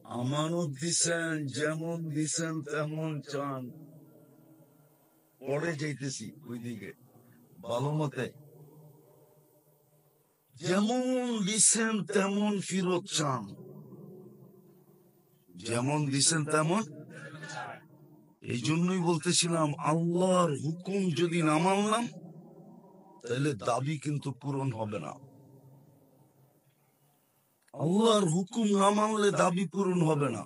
আমানত দিছেন, যেমন দিছেন তেমন চান। পরে যাইতেছি ওইদিকে ভালো মতে। যেমন দিছেন তেমন ফিরত চান, যেমন দিছেন তেমন। এই জন্যই বলতেছিলাম, আল্লাহর হুকুম যদি না মানলাম তাহলে দাবি কিন্তু পূরণ হবে না। আল্লাহর হুকুম না মানলে দাবি পূরণ হবে না।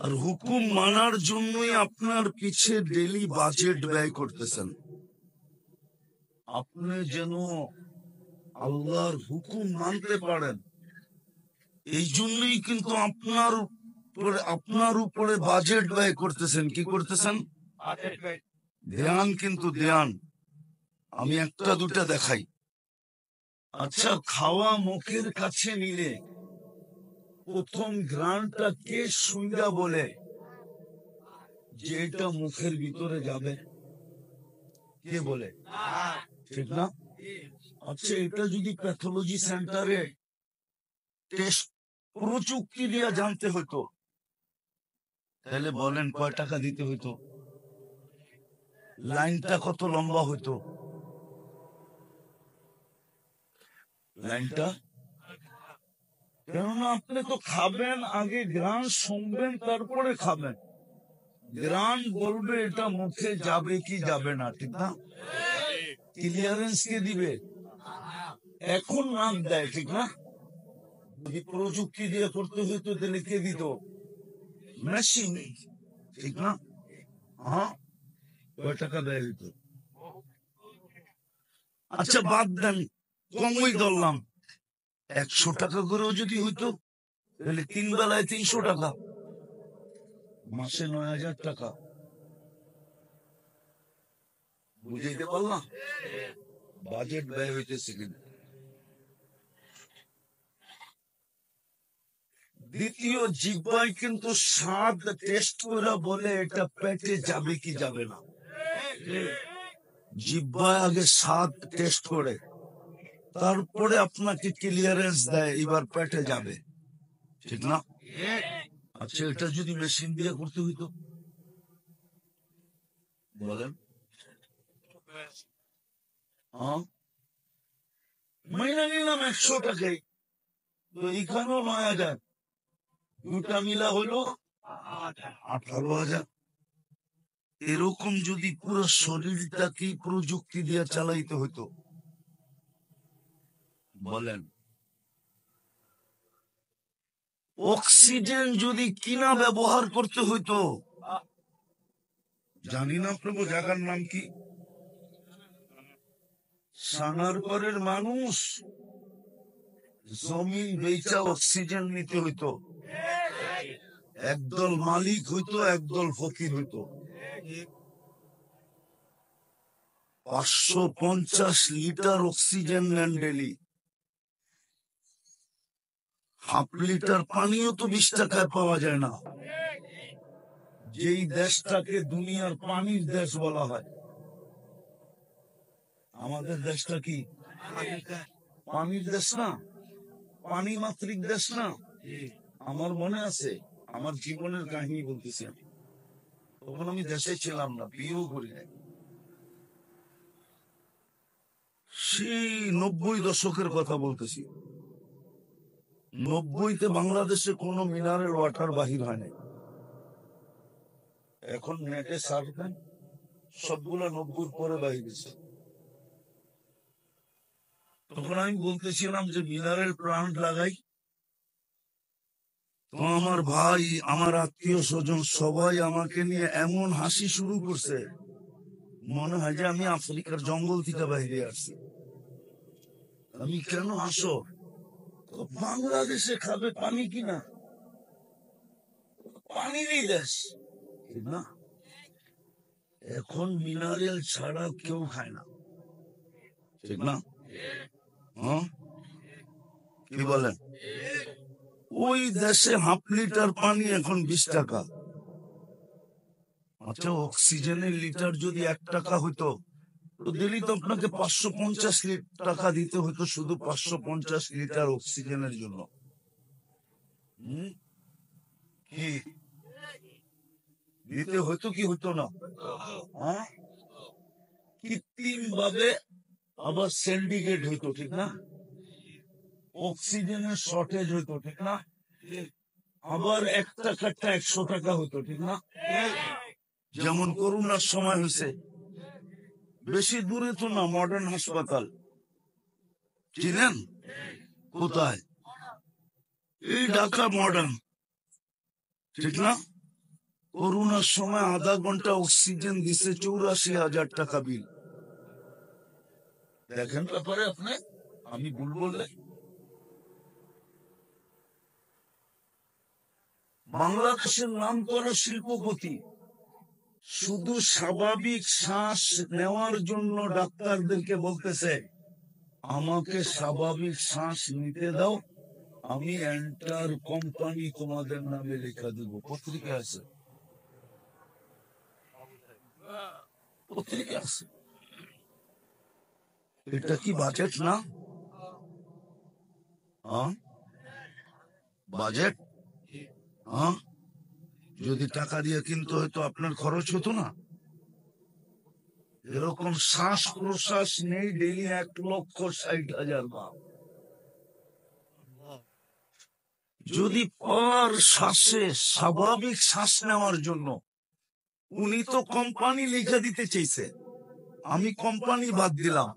আর হুকুম মানার জন্যই আপনার পিছে ডেলি বাজেট ব্যয় করতেছেন। আপনি যেন আল্লাহর হুকুম মানতে পারেন, এই জন্যই কিন্তু আপনার উপরে বাজেট ব্যয় করতেছেন। কি করতেছেন? ধ্যান, কিন্তু ধ্যান। আমি একটা দুটা দেখাই। আচ্ছা, খাওয়া মুখের কাছে নিলে প্রথম ঘ্রাণটা কে শুইয়া বলে যে এটা মুখের ভিতরে যাবে? কে বলে? ঠিক না? আচ্ছা, এটা যদি প্যাথোলজি সেন্টারে টেস্ট প্রযুক্তি দিয়ে জানতে হতো, তাহলে বলেন কয় টাকা দিতে হইতো? লাইনটা কত লম্বা হইতো? লাইনটা, কেননা আপনি তো খাবেন, আগে গ্রান শুনবেন, তারপরে খাবেন। গ্রান বলবে এটা মুখে যাবে কি যাবে না, ঠিক না? ক্লিয়ারেন্স কে দিবে? এখন নাম দেয়, ঠিক না? যদি প্রযুক্তি দিয়ে করতে হইতো তাহলে কে দিত? মেশিন, ঠিক না? হ্যাঁ, কয় টাকা দেয় হইতো? আচ্ছা বাদ দেন, কমই ধরলাম, 100 টাকা করেও যদি হইতো তাহলে 3 বেলায় 300 টাকা, মাসে 9,000 টাকা। বুঝাইতে পারলাম বাজেট ব্যয় হইতেছে কিনা? দ্বিতীয়, জিহ্বায় কিন্তু স্বাদ টেস্ট করে বলে এটা পেটে যাবে কি যাবে না। জিহ্বায় আগে স্বাদ টেস্ট করে, তারপরে আপনাকে ক্লিয়ারেন্স দেয় এবার পেটে যাবে, ঠিক না? আচ্ছা, এটা যদি মেশিন দিয়ে করতে হইতো, বলেন। মাইনা নিলাম 100 টাকায়, তো এখানেও 9,000, দুটা মিলা হইলো 18,000। এরকম যদি পুরো শরীরটাকে প্রযুক্তি দিয়ে চালাইতে হইতো, বলেন। অক্সিজেন যদি কিনা ব্যবহার করতে হইতো, জানি না প্রভু জায়গার নাম কি, সানারপাড়ের মানুষ জমিন বেচা অক্সিজেন নিতে হইতো। একদল মালিক হইতো, একদল ফকির হইতো। 550 লিটার অক্সিজেন নেন ডেলি। হাফ লিটার পানিও তো 20 টাকায় পাওয়া যায় না। যেই দেশটাকে দুনিয়ার পানির দেশ বলা হয়, আমাদের দেশটা কি পানির দেশ না? পানি মাত্রিক দেশ না? আমার মনে আছে, আমার জীবনের কাহিনী বলতেছি আমি। তখন আমি দেশে ছিলাম না, বিয়েও করি নাই। সেই 90 দশকের কথা বলতেছি। 90-তে বাংলাদেশে কোনো মিনারেল ওয়াটার বাহির হয় নাই। এখন নেটে সার্চ দেন, সবগুলা 90-র পরে বাহির হয়েছে। তখন আমি বলতেছিলাম যে মিনারেল প্লান্ট লাগাই। তো আমার ভাই, আমার আত্মীয় স্বজন সবাই আমাকে নিয়ে এমন হাসি শুরু করছে, মনে হয় যে আমি আফ্রিকার জঙ্গল থেকে বাইরে আসছি। আমি, কেন হাসো? বাংলাদেশে খাবে পানি কিনা? পানিরই দেশ, ঠিক না? এখন মিনারেল ছাড়া কেউ খায় না, ঠিক না? কি বলেন? ওই দেশে হাফ লিটার পানি এখন 20 টাকা। আচ্ছা, অক্সিজেনের লিটার যদি 1 টাকা হইতো, তো দিল্লি তো আপনাকে 550 টাকা দিতে হইতো শুধু 550 লিটার অক্সিজেনের জন্য। কি দিতে হইতো কি হইতো না? হ্যাঁ, কৃত্রিম ভাবে আবার সিন্ডিকেট হইতো, ঠিক না? অক্সিজেনের শর্টেজ হইতো, ঠিক না? আবার 1 টাকাটা 100 টাকা হইতো, ঠিক না? যেমন করোনার সময় হয়েছে, বেশি দূরে তো না, মডার্ন হাসপাতাল চিনেন? কোথায়? এই ঢাকা মডার্ন, ঠিক না? করোনার সময় আধা ঘন্টা অক্সিজেন দিছে 84,000 টাকা বিল। দেখেন ব্যাপারে আপনি, আমি ভুল বললে? বাংলাদেশের নাম করা শিল্পপতি শুধু স্বাভাবিক শ্বাস নেওয়ার জন্য ডাক্তারদেরকে বলতেছে, আমাকে স্বাভাবিক শ্বাস নিতে দাও, আমি এন্টার কোম্পানি তোমাদের নামে লেখা দেব। পত্রিকা আছে, পত্রিকা আছে। এটা কি বাজেট না? বাজেট? যদি টাকা দিয়ে কিনতে হয়তো আপনার খরচ হতো না? এরকম শ্বাস প্রশ্বাস নেই ডেইলি 1,60,000 বার। যদি পার শ্বাসে স্বাভাবিক শ্বাস নেওয়ার জন্য, উনি তো কোম্পানি লিখে দিতে চেয়েছে, আমি কোম্পানি বাদ দিলাম।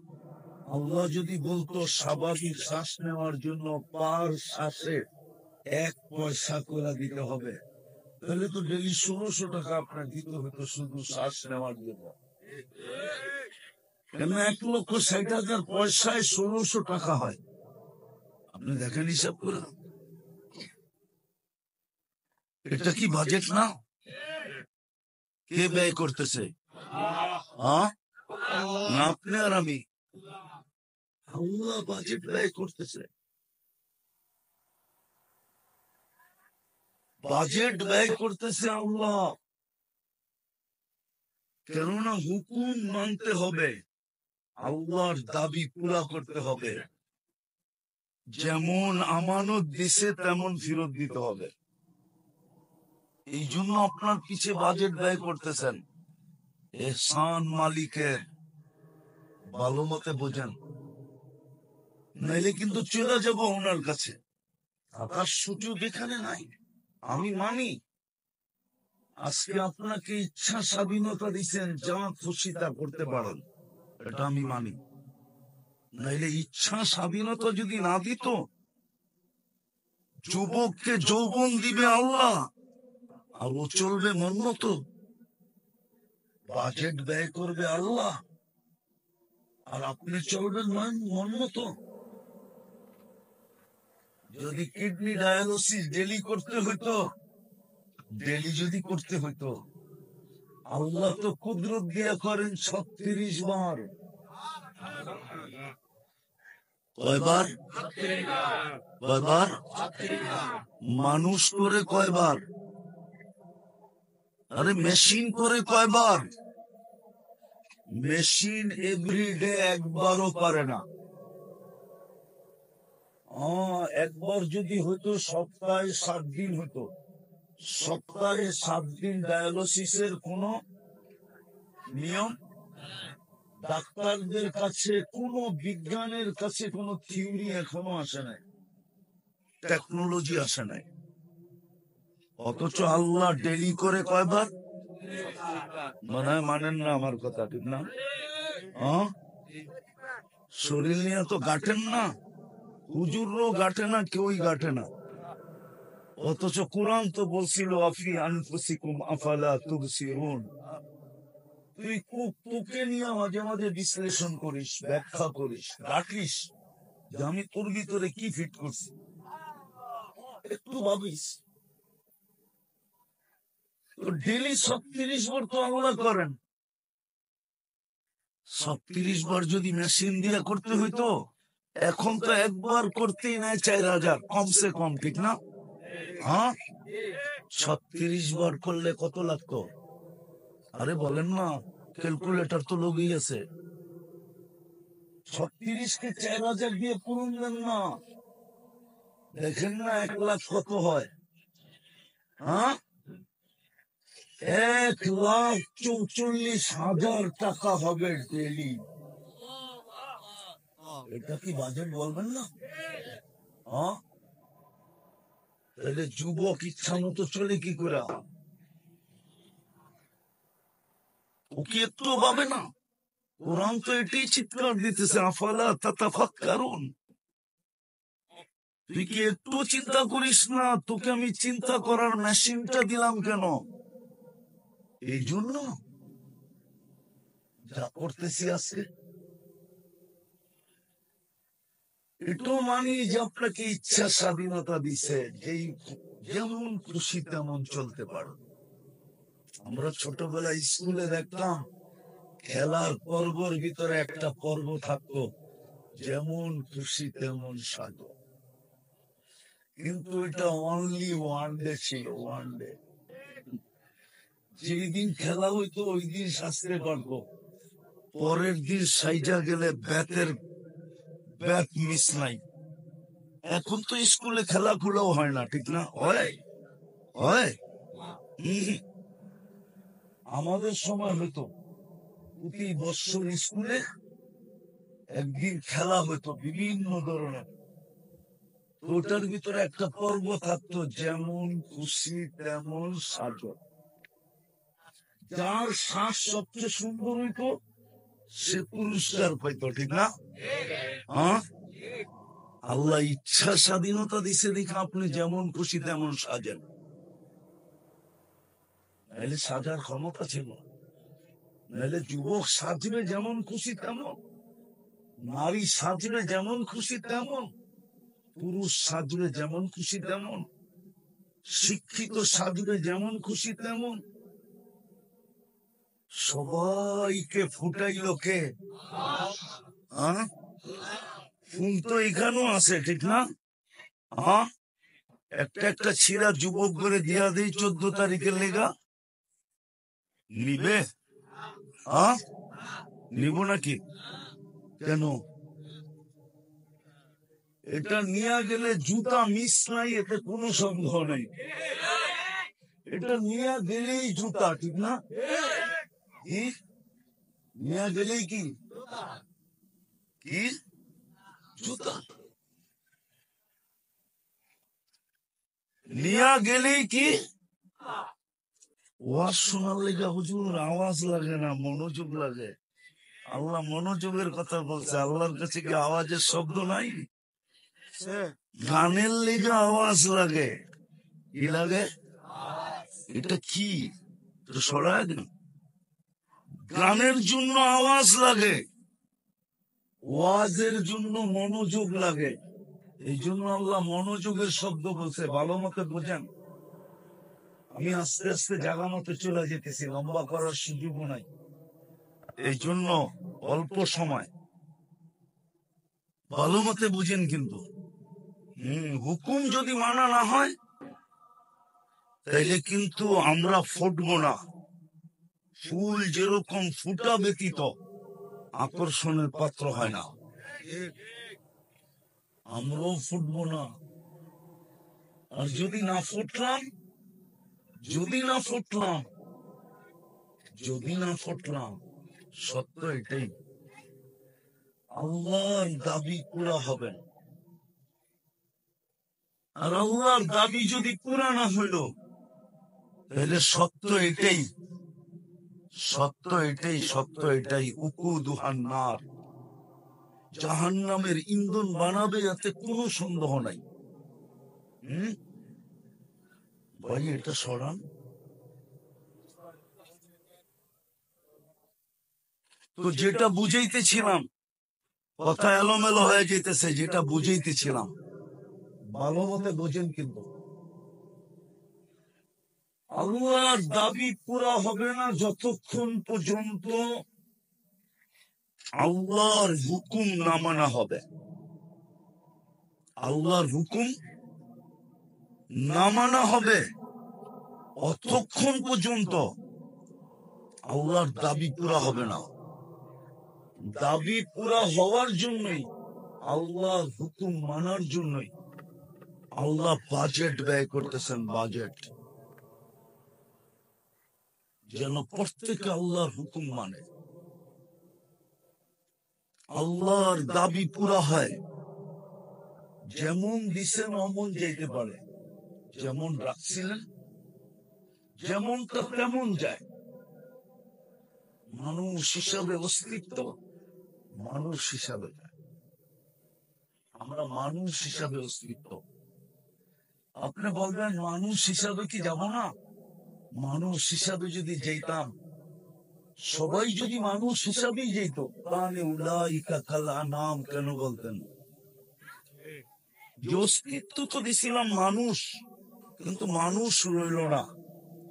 আল্লাহ যদি বলতো স্বাভাবিক শ্বাস নেওয়ার জন্য পার শ্বাসে 1 পয়সা করে দিতে হবে, তাহলে তো ডেলি 1600 টাকা আপনার দিতে হতো শুধু শ্বাস নেওয়ার জন্য। কেন 1,60,000 পয়সায় 1600 টাকা হয়? আপনি দেখেন হিসাব করে। এটা কি বাজেট না? কে ব্যয় করতেছে? না আপনি আর আমি? আল্লাহ বাজেট ব্যয় করতেছে। বাজেট ব্যয় করতেছে আল্লাহ, কেননা হুকুম মানতে হবে, আল্লাহর দাবি পুরা করতে হবে। যেমন আমানত দিছে তেমন ফেরত দিতে হবে। এই জন্য আপনার পিছে বাজেট ব্যয় করতেছেন। এহসান মালিকের ভালো মতে বোঝেন, নাইলে কিন্তু চলে যাব ওনার কাছে। আকাশ সুযোগ এখানে নাই। আমি মানি আজকে আপনাকে ইচ্ছা স্বাধীনতা দিচ্ছেন, যা খুশি তা করতে পারেন, এটা আমি মানি। নাইলে ইচ্ছা স্বাধীনতা যদি না দিত, যুবককে যৌবন দিবে আল্লাহ, আর ও চলবে মন মতো। বাজেট ব্যয় করবে আল্লাহ, আর আপনি চলবেন মন মতো। যদি কিডনি ডায়ালিসিস ডেলি করতে হইতো, ডেলি যদি করতে হইতো, আল্লাহ তো কুদরত দিয়া করেন 36 বার। কয়বার? কয়বার? মানুষ করে কয়বার? আরে মেশিন করে কয়বার? মেশিন এভরিডে একবারও পারে না। একবার যদি হইতো সপ্তাহে 7 দিন হইতো, সপ্তাহে 7 দিন ডায়ালিসিসের কোন নিয়ম, ডাক্তারদের কাছে কোন বিজ্ঞানের কাছে কোন থিওরি এখনো আসে নাই, টেকনোলজি আসে নাই। অথচ আল্লাহ ডেলি করে কয়বার? মনে হয় মানেন না আমার কথা, ঠিক না? শরীর নিয়ে তো গাঁটেন না, হুজুরও গাঁটে না, কেউই গাঁটে না। অথচ কোরআন তো বলছিল আফি আনফুসিকুম আফালা তুবসিরুন। তুই তোকে নিয়ে মাঝে মাঝে বিশ্লেষণ করিস, ব্যাখ্যা করিস, রাখিস যে আমি তোর ভিতরে কি ফিট করছি, একটু ভাবিস। ডেলি 36 বার তো আল্লাহ করেন। 36 বার যদি মেশিন দিয়ে করতে হইতো, এখন তো একবার করতেই নেয় 4,000 কমসে কম, ঠিক না? 36 বার করলে কত লাগতো? আরে বলেন না, ক্যালকুলেটর তো লোকই আছে। 36 কে 4,000 দিয়ে পূরণ দেন না, দেখেন না 1 লাখ কত হয়? হ্যাঁ, 1,44,000 টাকা হবে ডেলি। এটা কি বাজেট বলবেন না? হ্যাঁ, তাহলে যুবক ইচ্ছা মতো চলে কি করে? ও কি একটু পাবে না? কোরআন তো এটাই চিৎকার দিতেছে, আফালা তাতাফাক্কারুন। তুই কি একটু চিন্তা করিস না? তোকে আমি চিন্তা করার মেশিনটা দিলাম কেন? এই জন্য যা করতেছি আজকে এটাও মানি যে আপনাকে ইচ্ছা স্বাধীনতা দিছে, যেমন খুশি তেমন চলতে পারো। আমরা ছোটবেলায় স্কুলে দেখতাম খেলার পর্বর ভিতরে একটা পর্ব থাকতো, যেমন খুশি তেমন সাজো। কিন্তু এটা অনলি ওয়ান ডে ছিল, ওয়ান ডে। যেই দিন খেলা হইতো ওই দিন শাস্ত্রে পারতো, পরের দিন সাইজা গেলে ব্যাট মিস নাই। এখন তো স্কুলে খেলাধুলাও হয় না, ঠিক না? হয় হয়। আমাদের সময় হতো প্রতি বছর স্কুলে একদিন খেলা হতো বিভিন্ন ধরনের। ওটার ভিতরে একটা পর্ব থাকতো, যেমন খুশি তেমন সাজো। যার শ্বাস সবচেয়ে সুন্দর হইতো সে পুরস্কার পাইতো, ঠিক না? হ্যাঁ, আল্লাহ ইচ্ছা স্বাধীনতা দিছে দেখে আপনি যেমন খুশি তেমন সাজেন। নাহলে সাজার ক্ষমতা ছিল, নাহলে যুবক সাজবে যেমন খুশি তেমন, নারী সাজবে যেমন খুশি তেমন, পুরুষ সাজবে যেমন খুশি তেমন, শিক্ষিত সাজবে যেমন খুশি তেমন। সবাইকে ফুটাইল কে? ফুল তো এখানেও আছে, ঠিক না? হ্যাঁ, একটা একটা ছিঁড়া যুবক করে দিয়া দেই 14 তারিখের লেগা। নিবে? হ্যাঁ, নিব নাকি? কেন? এটা নিয়ে গেলে জুতা মিস নাই, এতে কোনো সন্দেহ নেই। এটা নিয়ে গেলেই জুতা, ঠিক না? নিয়ে গেলেই কি কি জুতা, নিয়ে গেলেই কি? ওয়াজ শোনার লেগে হুজুর আওয়াজ লাগে না, মনোযোগ লাগে। আল্লাহ মনোযোগের কথা বলছে। আল্লাহর কাছে কি আওয়াজের শব্দ নাই? গানের লেগে আওয়াজ লাগে। কি লাগে? এটা কি সরাই দিন। গানের জন্য আওয়াজ লাগে, ওয়াজের জন্য মনোযোগ লাগে। এই জন্য আল্লাহ মনোযোগের শব্দ বলছে। ভালো মতো বোঝেন। আমি আস্তে আস্তে জায়গা মতো চলে যেতেছি, লম্বা করার সুযোগ নাই। এই জন্য অল্প সময় ভালো মতে বুঝেন। কিন্তু হুকুম যদি মানা না হয় তাইলে কিন্তু আমরা ফুটবো না। ফুল যেরকম ফুটা ব্যতীত আকর্ষণের পাত্র হয় না, আমরাও ফুটবো না। আর যদি না ফুটলাম সত্য এটাই, আল্লাহর দাবি পুরা হবে। আর আল্লাহর দাবি যদি পুরা না হইল তাহলে সত্য এটাই উকুদুহান নার, জাহান্নামের ইন্ধন বানাবে, এতে কোনো সন্দেহ নাই। ভাই এটা সরান। তো যেটা বুঝাইতেছিলাম, কথা এলোমেলো হয়ে যেতেছে, যেটা বুঝাইতেছিলাম ভালো মতে বোঝেন। কিন্তু আল্লাহর দাবি পুরা হবে না যতক্ষণ পর্যন্ত আল্লাহর হুকুম না মানা হবে। আল্লাহর হুকুম না মানা হবে অতক্ষণ পর্যন্ত আল্লাহর দাবি পুরা হবে না। দাবি পুরা হওয়ার জন্যই, আল্লাহর হুকুম মানার জন্যই আল্লাহ বাজেট ব্যয় করতেছেন, বাজেট, যেন প্রত্যেকে আল্লাহর হুকুম মানে, আল্লাহর দাবি পুরা হয়। যেমন দিছেন অমন যেতে পারে, যেমন রাখছিলেন যেমনটা তেমন যায়। মানুষ হিসাবে অস্তিত্ব, মানুষ হিসাবে যায়। আমরা মানুষ হিসাবে অস্তিত্ব। আপনি বলবেন মানুষ হিসাবে কি যাব না? মানুষ হিসাবে যদি যেতাম, সবাই যদি মানুষ হিসাবেই যেত, তাহলে উলাইকা কাল আনাম কেন বলতেন? যে অস্তিত্ব তো দিছিলাম মানুষ, কিন্তু মানুষ রইল না,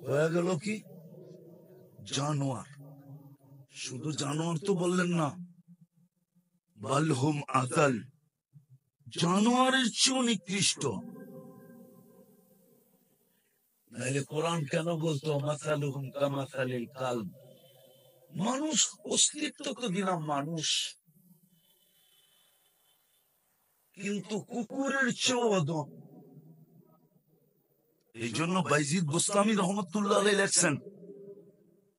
হয়ে গেল কি জানোয়ার। শুধু জানোয়ার তো বললেন না, বালহুম আদাল, জানোয়ারের চেয়েও নিকৃষ্ট। নাইলে কোরআন কেন বলতো মাসালুহুম কামাসালিল কালব? মানুষ অস্তিত্ব তো দিলাম মানুষ, কিন্তু কুকুরের চেয়েও অধম। এই জন্য বাইজিদ বুস্তামি রহমতুল্লাহ আলাইহি লেখছেন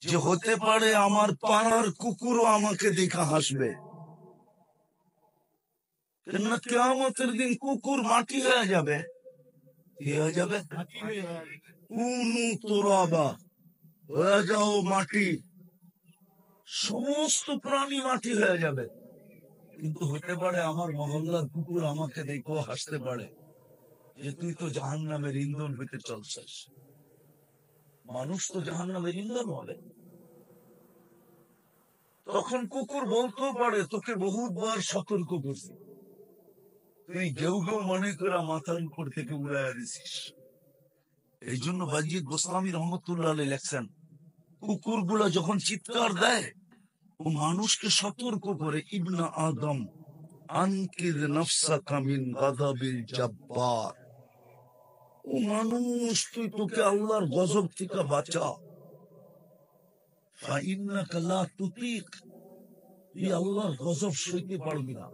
যে হতে পারে আমার পাড়ার কুকুরও আমাকে দেখা হাসবে, কেননা কিয়ামতের দিন কুকুর মাটি হয়ে যাবে। কি হয়ে যাবে? কুনু তুরাবা, হয়ে যাও মাটি। সমস্ত প্রাণী মাটি হয়ে যাবে, কিন্তু হতে পারে আমার মহল্লার কুকুর আমাকে দেখো হাসতে পারে যে তুই তো জাহান্নামের ইন্ধন হইতে চলছিস। মানুষ তো জাহান্নামের ইন্ধন হবে। তখন কুকুর বলতেও পারে তোকে বহুবার সতর্ক করছি, তুই কেউ কেউ মনে করে মাথার উপর থেকে উড়াইয়া দিছিস। এই জন্য বাজিদ গোস্বামী রহমতুল্লাহ আলাইহি লেখছেন, কুকুর গুলা যখন চিৎকার দেয় ও মানুষকে সতর্ক করে, ইবনা আদম আনকির নফসাকা মিন গাযাবিল জাব্বার, ও মানুষ তুই তোকে আল্লাহর গজব থেকে বাঁচা। ফাইন্নাকা লা তুতিক, তুই আল্লাহর গজব সইতে পারবি না।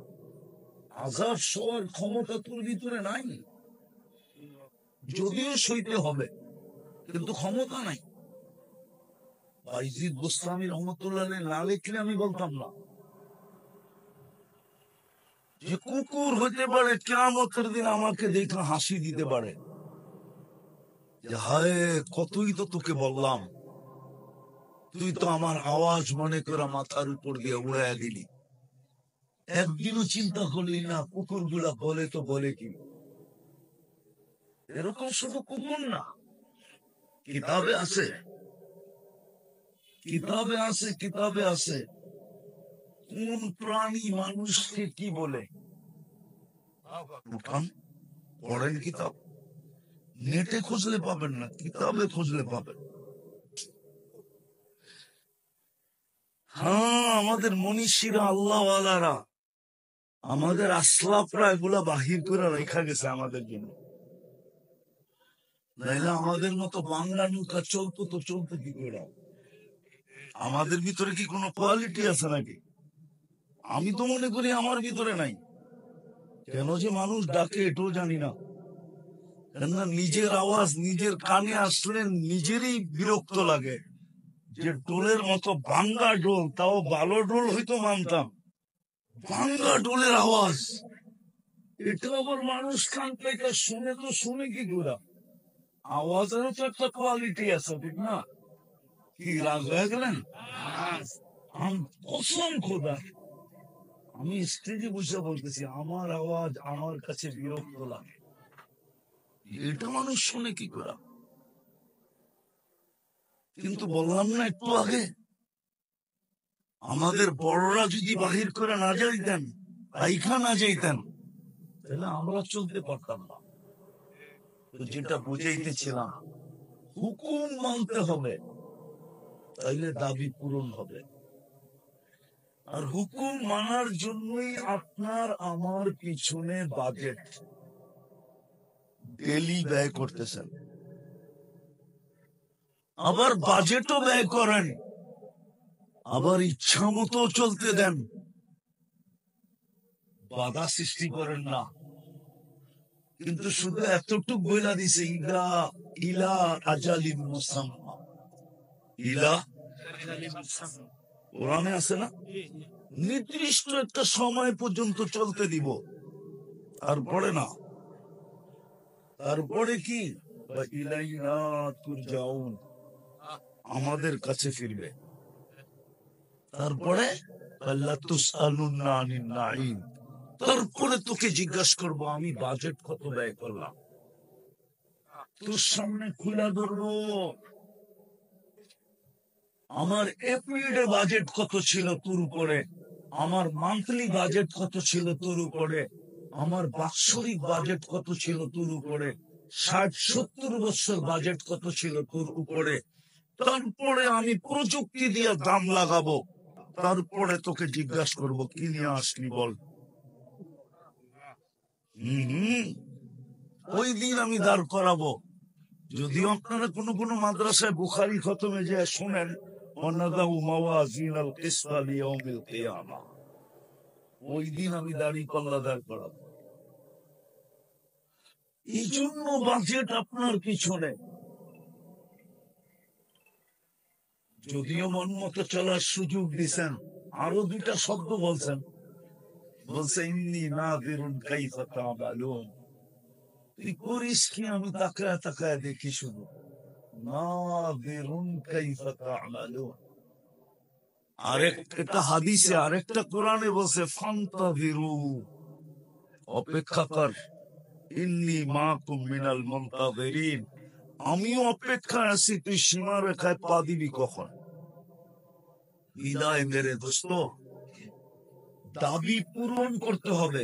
আযাব সওয়ার ক্ষমতা তোর ভিতরে নাই, যদিও সইতে হবে কিন্তু ক্ষমতা নাই। বাইজিদ বুস্তামি রহমতুল্লাহ না লিখলে আমি বলতাম না যে কুকুর হতে পারে কিয়ামতের দিন আমাকে দেখে হাসি দিতে পারে যে হায় কতই তো তোকে বললাম, তুই তো আমার আওয়াজ মনে করে মাথার উপর দিয়ে উড়াইয়া দিলি। একদিনও চিন্তা করলি না কুকুর গুলা বলে তো বলে কি? এরকম শুধু কুকুর না, কিতাবে আছে, কিতাবে আছে, কিতাবে আছে কোন প্রাণী মানুষকে কি বলে। উঠান, পড়েন কিতাব, নেটে খুঁজলে পাবেন না, কিতাবে খুঁজলে পাবেন। হ্যাঁ, আমাদের মনীষীরা আল্লাহওয়ালারা, আমাদের আসলাফরা এগুলা বাহির করে রেখা গেছে আমাদের জন্য। নাইলে আমাদের মতো বাংলা নৌকা চলতো তো চলতো কি করে? আমাদের ভিতরে কি কোনো কোয়ালিটি আছে নাকি? আমি তো মনে করি আমার ভিতরে নাই। কেন যে মানুষ ডাকে এটাও জানি না, কেননা নিজের আওয়াজ নিজের কানে আসলে নিজেরই বিরক্ত লাগে। যে ডোলের মতো ভাঙ্গা ডোল, তাও ভালো ডোল হইতো মানতাম, ভাঙ্গা ডোলের আওয়াজ, এটা আবার মানুষ কান পেতে শুনে তো শুনে কি করে? আওয়াজেরও তো একটা কোয়ালিটি আছে, ঠিক না? কি রাগ হয়ে গেলেন? কসম খোদা, আমি স্টেজে বসে বলতেছি আমার আওয়াজ আমার কাছে বিরক্ত লাগে, এটা মানুষ শুনে কি করে? কিন্তু বললাম না একটু আগে, আমাদের বড়রা যদি বাহির করে না যাইতেন, পাইখা না যাইতেন, তাহলে আমরা চলতে পারতাম না। তো যেটা বুঝাইতেছিলাম, হুকুম মানতে হবে, তাইলে দাবি পূরণ হবে। আর হুকুম মানার জন্যই আপনার আমার পিছনে বাজেট ডেলি ব্যয় করতেছেন, আবার বাজেটও ব্যয় করেন, আবার ইচ্ছা মতো চলতে দেন, বাধা সৃষ্টি করেন না। কিন্তু শুধু এতটুক বইলা দিছে ইলা ইলা আজালিন মুসাম্মা, ইলা কোরআনে আছে না, নির্দিষ্ট একটা সময় পর্যন্ত চলতে দিব, তারপরে না। তারপরে কি, ইলাইনা তুরজাউন, আমাদের কাছে ফিরবে। তারপরে আল্লাহ তুসআলুনা আনিন নাঈম, তারপরে তোকে জিজ্ঞাসা করব আমি বাজেট কত ব্যয় করলাম, তোর সামনে খুলে ধরবো আমার এপ্রিলে বাজেট কত ছিল তোর উপরে, আমার মান্থলি বাজেট কত ছিল তোর উপরে, আমার বাৎসরিক বাজেট কত ছিল তোর উপরে, 60-70 বছর বাজেট কত ছিল তোর উপরে। তারপরে আমি প্রযুক্তি দিয়ে দাম লাগাবো, তারপরে তোকে জিজ্ঞাসা করব কি নিয়ে আসলি বল। ওই দিন আমি দাঁড় করাবো। যদিও আপনারা কোনো কোনো মাদ্রাসায় বুখারী খতমে যে শোনেন, ওই দিন আমি দাঁড়িয়ে পাল্লা দাঁড় করাবো। এই জন্য বাজেট আপনার পিছনে, যদিও মন মতো চলার সুযোগ দিচ্ছেন। আরো 2টা শব্দ বলছেন, বলছে ইন্নী নাযিরুন কাইফা তা'মালুন, তুই করিস কি আমি তাকায় তাকায় দেখি শুধু। নাযিরুন কাইফা তা'মালুন। আরেকটা হাদিসে, আরেকটা কোরআনে বলছে ফান্তাযিরু, অপেক্ষা কর, ইন্নী মাকুম মিনাল মুনতাযিরিন, আমিও অপেক্ষায় আছি, তুই সীমা রেখায় পা দিবি কখন। বিদায় মেরে দোস্ত, দাবি পূরণ করতে হবে।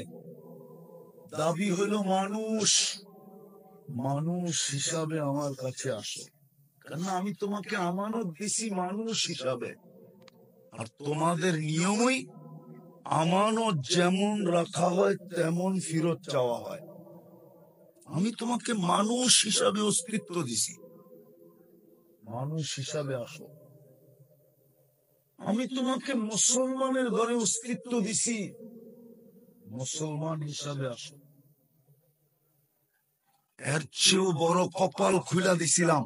দাবি হলো মানুষ, মানুষ হিসাবে আমার কাছে আসো, কারণ আমি তোমাকে আমানত দিছি মানুষ হিসাবে। আর তোমাদের নিয়মই আমানত যেমন রাখা হয় তেমন ফেরত চাওয়া হয়। আমি তোমাকে মানুষ হিসাবে অস্তিত্ব দিছি, মানুষ হিসাবে আসো। আমি তোমাকে মুসলমানের ঘরে অস্তিত্ব দিছি, মুসলমান হিসাবে আসো। এর চেয়েও বড় কপাল খুলে দিছিলাম,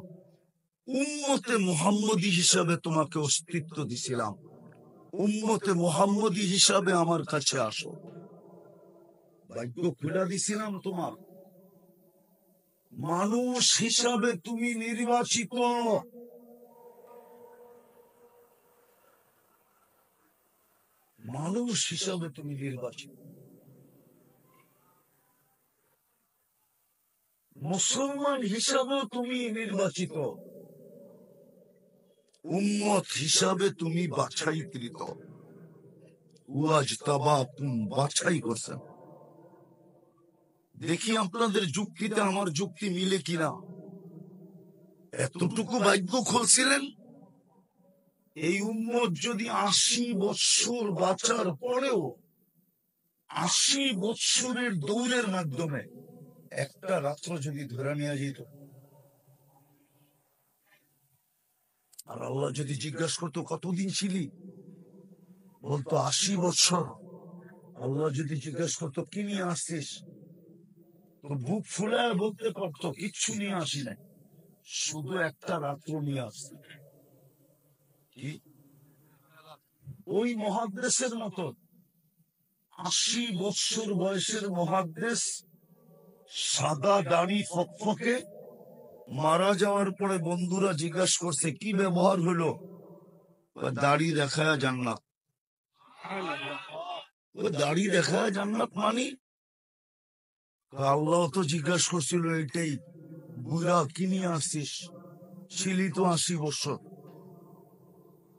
উম্মতে মুহাম্মদী হিসাবে তোমাকে অস্তিত্ব দিছিলাম, উম্মতে মুহাম্মদী হিসাবে আমার কাছে আসো। ভাগ্য খুলে দিছিলাম তোমার, মানুষ হিসাবে তুমি নির্বাচিত, মানুষ হিসাবে তুমি নির্বাচিত। মুসলমান হিসাবেও তুমি নির্বাচিত, উম্মত হিসাবে তুমি বাছাইকৃত। ওয়াজতাবাকুম, বাছাই করছেন। দেখি আপনাদের যুক্তিতে আমার যুক্তি মিলে কিনা। এতটুকু ভাগ্য খুলছিলেন, এই উম্মত যদি 80 বছর বাঁচার পরেও 80 বছরের দৌড়ের মাধ্যমে একটা রাত্র যদি ধরে নেওয়া যেত, আর আল্লাহ যদি জিজ্ঞাসা করতো কতদিন ছিলি, বলতো 80 বছর। আল্লাহ যদি জিজ্ঞাসা করতো কি নিয়ে আসছিস, তো বুক ফুলে বলতে পারতো কিচ্ছু নিয়ে আসি নাই, শুধু একটা রাত্র নিয়ে আসছি। কি ওই মুহাদ্দিসের মতো 80 বছর বয়সের মুহাদ্দিস, সাদা দাড়ি ফকফকে, মারা যাওয়ার পরে বন্ধুরা জিজ্ঞাসা করছে কি ব্যবহার হলো, দাড়ি দেখায় জান্নাত। দাড়ি দেখায় জান্নাত মানে আল্লাহ তো জিজ্ঞাসা করছিল এটাই, বুড়া কি নিয়ে আসছিস, ছিলি তো 80 বছর,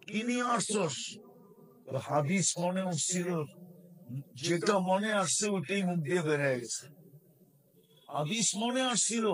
কি নিয়ে আসছস। হাদিস মনে হচ্ছিল, যেটা মনে আসছে ওটাই মুখ দিয়ে বেড়ে গেছে। হাদিস মনে আসছিল,